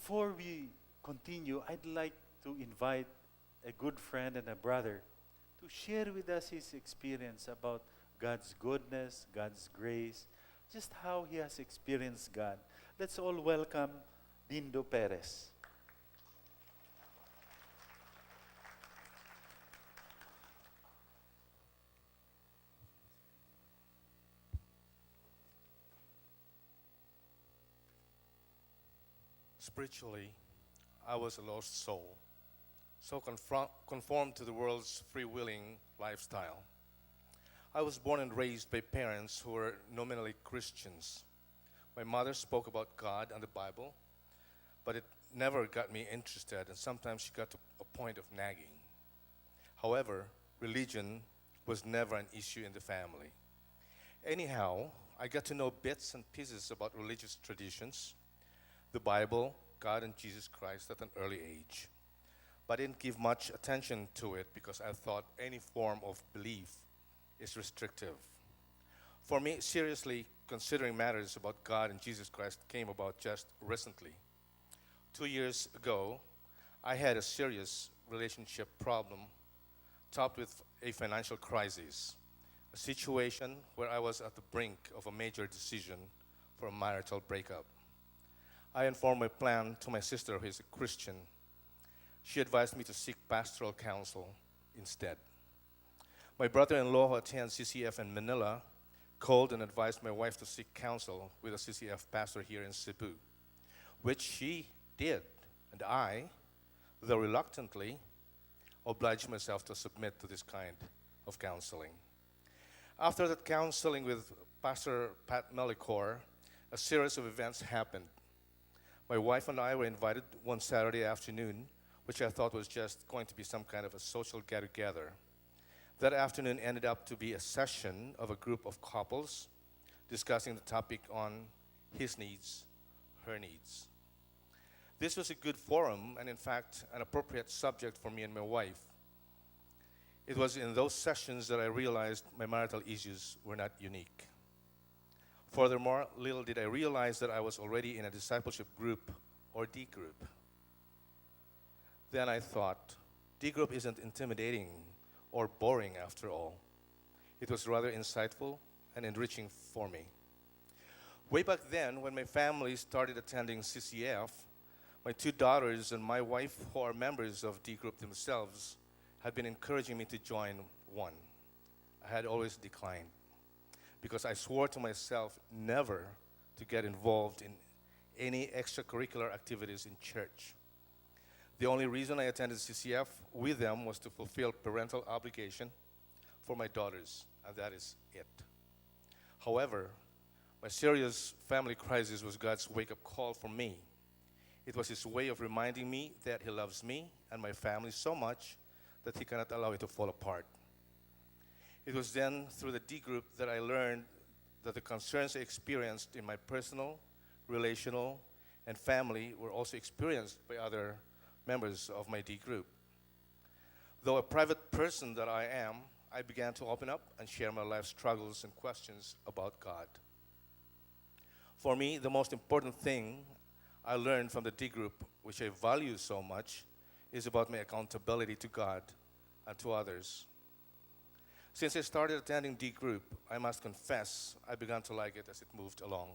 Before we continue, I'd like to invite a good friend and a brother to share with us his experience about God's goodness, God's grace, just how he has experienced God. Let's all welcome Dindo Perez. Spiritually, I was a lost soul, so conformed to the world's free-willing lifestyle. I was born and raised by parents who were nominally Christians. My mother spoke about God and the Bible, but it never got me interested, and sometimes she got to a point of nagging. However, religion was never an issue in the family. Anyhow, I got to know bits and pieces about religious traditions, the Bible, God, and Jesus Christ at an early age. But I didn't give much attention to it because I thought any form of belief is restrictive. For me, seriously considering matters about God and Jesus Christ came about just recently. 2 years ago, I had a serious relationship problem topped with a financial crisis, a situation where I was at the brink of a major decision for a marital breakup. I informed my plan to my sister, who is a Christian. She advised me to seek pastoral counsel instead. My brother-in-law, who attends CCF in Manila, called and advised my wife to seek counsel with a CCF pastor here in Cebu, which she did, and I, though reluctantly, obliged myself to submit to this kind of counseling. After that counseling with Pastor Pat Melicor, a series of events happened. My wife and I were invited one Saturday afternoon, which I thought was just going to be some kind of a social get-together. That afternoon ended up to be a session of a group of couples discussing the topic on his needs, her needs. This was a good forum and, in fact, an appropriate subject for me and my wife. It was in those sessions that I realized my marital issues were not unique. Furthermore, little did I realize that I was already in a discipleship group or D group. Then I thought, D group isn't intimidating or boring after all. It was rather insightful and enriching for me. Way back then, when my family started attending CCF, my two daughters and my wife, who are members of D group themselves, had been encouraging me to join one. I had always declined, because I swore to myself never to get involved in any extracurricular activities in church. The only reason I attended CCF with them was to fulfill parental obligation for my daughters, and that is it. However, my serious family crisis was God's wake-up call for me. It was His way of reminding me that He loves me and my family so much that He cannot allow it to fall apart. It was then through the D group that I learned that the concerns I experienced in my personal, relational, and family were also experienced by other members of my D group. Though a private person that I am, I began to open up and share my life struggles and questions about God. For me, the most important thing I learned from the D group, which I value so much, is about my accountability to God and to others. Since I started attending D group, I must confess I began to like it as it moved along.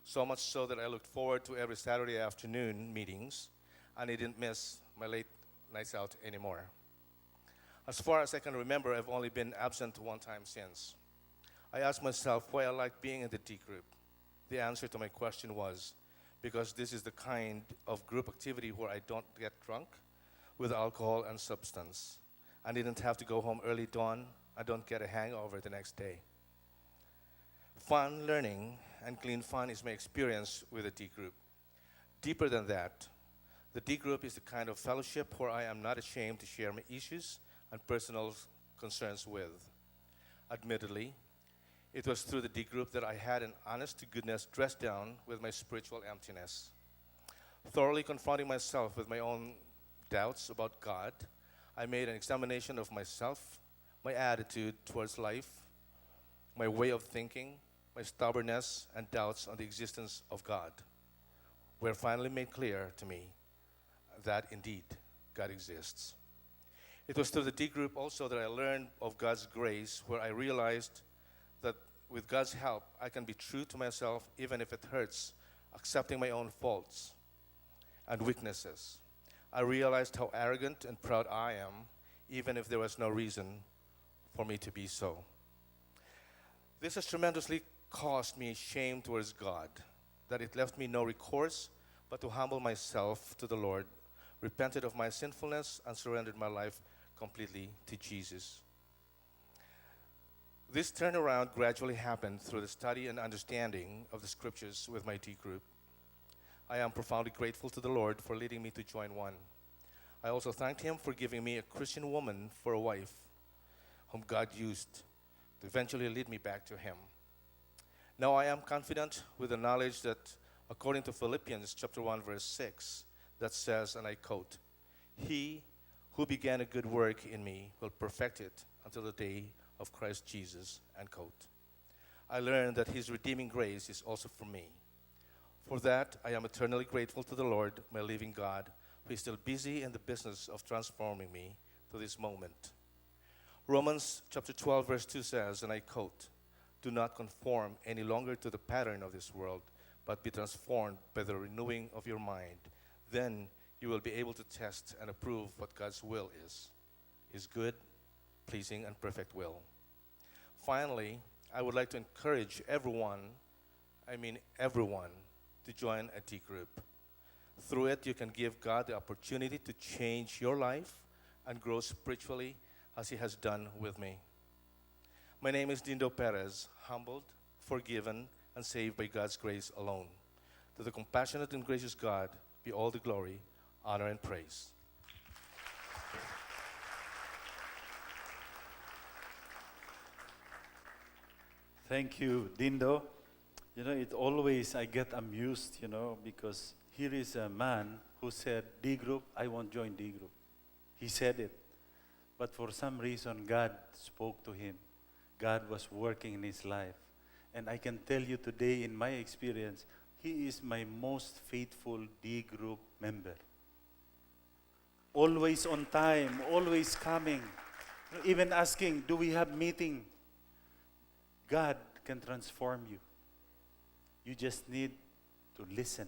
So much so that I looked forward to every Saturday afternoon meetings, and I didn't miss my late nights out anymore. As far as I can remember, I've only been absent one time since. I asked myself why I liked being in the D group. The answer to my question was, because this is the kind of group activity where I don't get drunk with alcohol and substance. I didn't have to go home early dawn. I don't get a hangover the next day. Fun, learning, and clean fun is my experience with the D group. Deeper than that, the D group is the kind of fellowship where I am not ashamed to share my issues and personal concerns with. Admittedly, it was through the D group that I had an honest-to-goodness dress down with my spiritual emptiness. Thoroughly confronting myself with my own doubts about God, I made an examination of myself, my attitude towards life, my way of thinking, my stubbornness, and doubts on the existence of God. were finally made clear to me that indeed God exists. It was through the D group also that I learned of God's grace, where I realized that with God's help, I can be true to myself even if it hurts, accepting my own faults and weaknesses. I realized how arrogant and proud I am, even if there was no reason for me to be so. This has tremendously caused me shame towards God, that it left me no recourse but to humble myself to the Lord, repented of my sinfulness, and surrendered my life completely to Jesus. This turnaround gradually happened through the study and understanding of the scriptures with my D group. I am profoundly grateful to the Lord for leading me to join one. I also thanked Him for giving me a Christian woman for a wife, whom God used to eventually lead me back to Him. Now I am confident with the knowledge that according to Philippians chapter 1 verse 6, that says, and I quote, "He who began a good work in me will perfect it until the day of Christ Jesus," end quote. I learned that His redeeming grace is also for me. For that, I am eternally grateful to the Lord, my living God, who is still busy in the business of transforming me to this moment. Romans chapter 12 verse 2 says, and I quote, "Do not conform any longer to the pattern of this world, but be transformed by the renewing of your mind. Then you will be able to test and approve what God's will is, His good, pleasing, and perfect will." Finally, I would like to encourage everyone, to join a D group. Through it, you can give God the opportunity to change your life and grow spiritually as He has done with me. My name is Dindo Perez, humbled, forgiven, and saved by God's grace alone. To the compassionate and gracious God be all the glory, honor, and praise. Thank you, Dindo. It always, I get amused, because here is a man who said, D group, I won't join D group. He said it. But for some reason, God spoke to him. God was working in his life. And I can tell you today, in my experience, he is my most faithful D group member. Always on time, always coming. Even asking, do we have meeting? God can transform you. You just need to listen,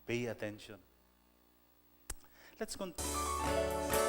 pay attention. Let's continue.